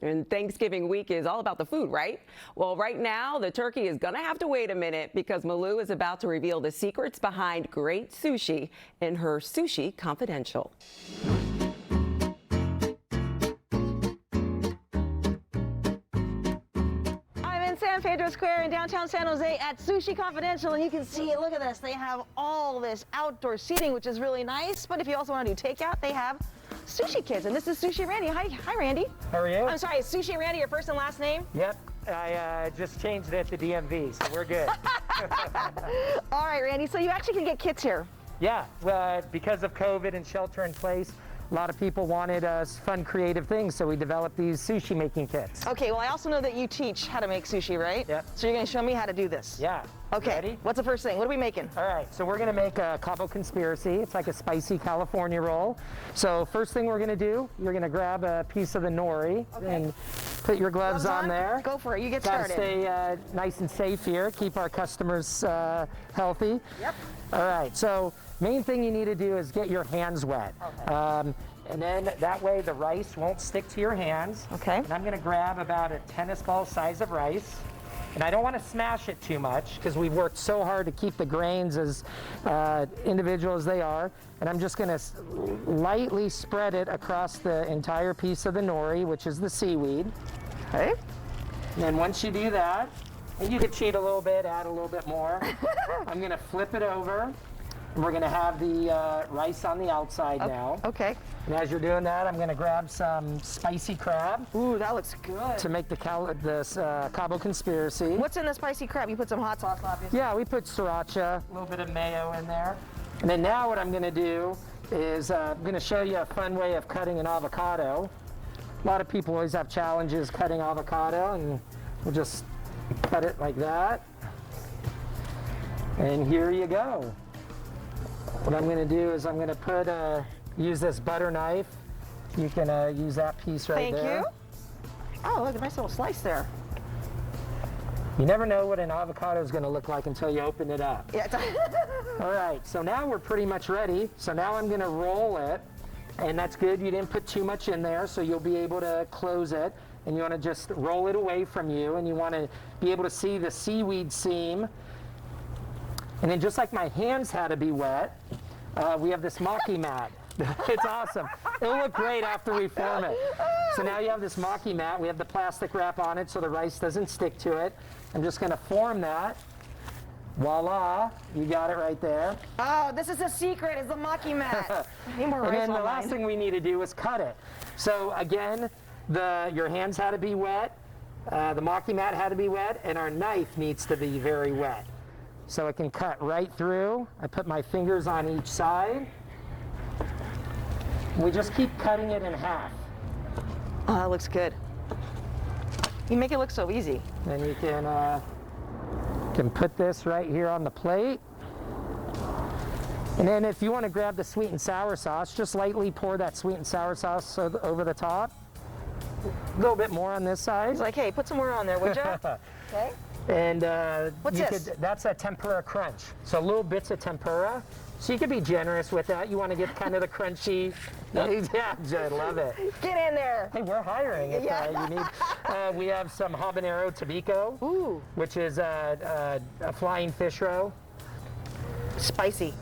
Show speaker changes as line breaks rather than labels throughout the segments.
And Thanksgiving week is all about the food, right? Well, right now, the turkey is gonna have to wait a minute because Malou is about to reveal the secrets behind great sushi in her Sushi Confidential.
San Pedro Square in downtown San Jose at Sushi Confidential, and you can see, look at this, they have all this outdoor seating, which is really nice, but if you also want to do takeout, they have sushi kits, and this is Sushi Randy. Hi Randy.
How are you?
I'm sorry, is Sushi Randy your first and last name?
Yep, I just changed it to DMV, so we're good.
All right, Randy, so you actually can get kits here.
Yeah, because of COVID and shelter in place, a lot of people wanted fun, creative things, so we developed these sushi making kits.
Okay, well, I also know that you teach how to make sushi, right?
Yep.
So you're going to show me how to do this?
Yeah.
Okay.
Ready?
What's the first thing? What are we making?
All right, so we're going to make a Campbell conspiracy. It's like a spicy California roll. So first thing we're going to do, you're going to grab a piece of the nori and put your gloves on there.
Go for it. You get
Gotta
started.
Stay nice and safe here. Keep our customers healthy.
Yep.
All right, so main thing you need to do is get your hands wet. Okay. And then that way the rice won't stick to your hands.
Okay.
And I'm going to grab about a tennis ball size of rice. And I don't want to smash it too much because we've worked so hard to keep the grains as individual as they are. And I'm just going to lightly spread it across the entire piece of the nori, which is the seaweed.
Okay.
And then once you do that, and you can cheat a little bit, add a little bit more. I'm going to flip it over. And we're going to have the rice on the outside now.
Okay.
And as you're doing that, I'm going to grab some spicy crab.
Ooh, that looks good.
To make this Cabo conspiracy.
What's in the spicy crab? You put some hot sauce, obviously.
Yeah, we put sriracha, a little bit of mayo in there. And then now what I'm going to do is I'm going to show you a fun way of cutting an avocado. A lot of people always have challenges cutting avocado, and we'll just cut it like that. And here you go. What I'm going to do is I'm going to put use this butter knife. You can use that piece right there.
Thank you. Oh, look, a nice little slice there.
You never know what an avocado is going to look like until you open it up.
Yeah.
All right, so now we're pretty much ready. So now I'm going to roll it, and that's good. You didn't put too much in there, so you'll be able to close it. And you want to just roll it away from you, and you want to be able to see the seaweed seam. And then just like my hands had to be wet, we have this maki mat. It's awesome. It'll look great after we form it. So now you have this maki mat. We have the plastic wrap on it so the rice doesn't stick to it. I'm just going to form that. Voila, you got it right there.
Oh, this is a secret, is the maki mat. Need more rice
And then
on
the last
mine.
thing we need to do is cut it. So again, your hands had to be wet, the maki mat had to be wet, and our knife needs to be very wet. So it can cut right through. I put my fingers on each side. We just keep cutting it in half.
Oh, that looks good. You make it look so easy.
Then you can put this right here on the plate. And then if you want to grab the sweet and sour sauce, just lightly pour that sweet and sour sauce over the top. A little bit more on this side.
He's like, hey, put some more on there, would you? Okay.
And
What's this?
that's a tempura crunch. So little bits of tempura. So you could be generous with that. You want to get kind of the crunchy. Yeah, Jed, love it.
Get in there.
Hey, we're hiring if you need. We have some habanero tabico,
Ooh.
which is a flying fish roe.
Spicy.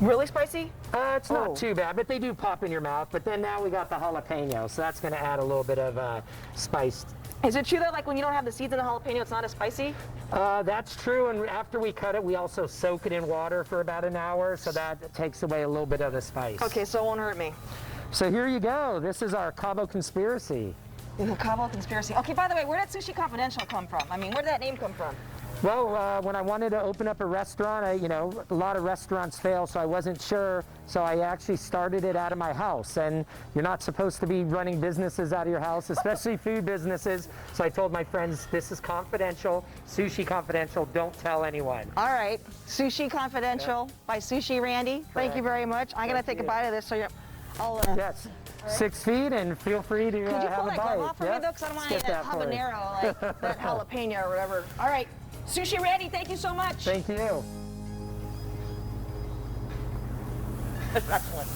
Really spicy?
It's not too bad, but they do pop in your mouth. But then now we got the jalapeno, so that's going to add a little bit of spice.
Is it true that like when you don't have the seeds in the jalapeno, it's not as spicy?
That's true, and after we cut it, we also soak it in water for about an hour, so that takes away a little bit of the spice.
Okay, so it won't hurt me.
So here you go. This is our Cabo conspiracy.
The Cabo conspiracy. Okay, by the way, where did Sushi Confidential come from? I mean, where did that name come from?
Well, when I wanted to open up a restaurant, a lot of restaurants fail, so I wasn't sure. So I actually started it out of my house. And you're not supposed to be running businesses out of your house, especially food businesses. So I told my friends, this is confidential, Sushi Confidential, don't tell anyone.
All right, Sushi Confidential by Sushi Randy. Thank you very much. I'm going to take a bite of this. So I'll,
yes, 6 feet, and feel free to
could you
have
pull
a
that
bite.
glove off for me, though? Because I don't want to eat that habanero, like that jalapeno or whatever. All right, Sushi Randy, thank you so much.
Thank you.
That's one.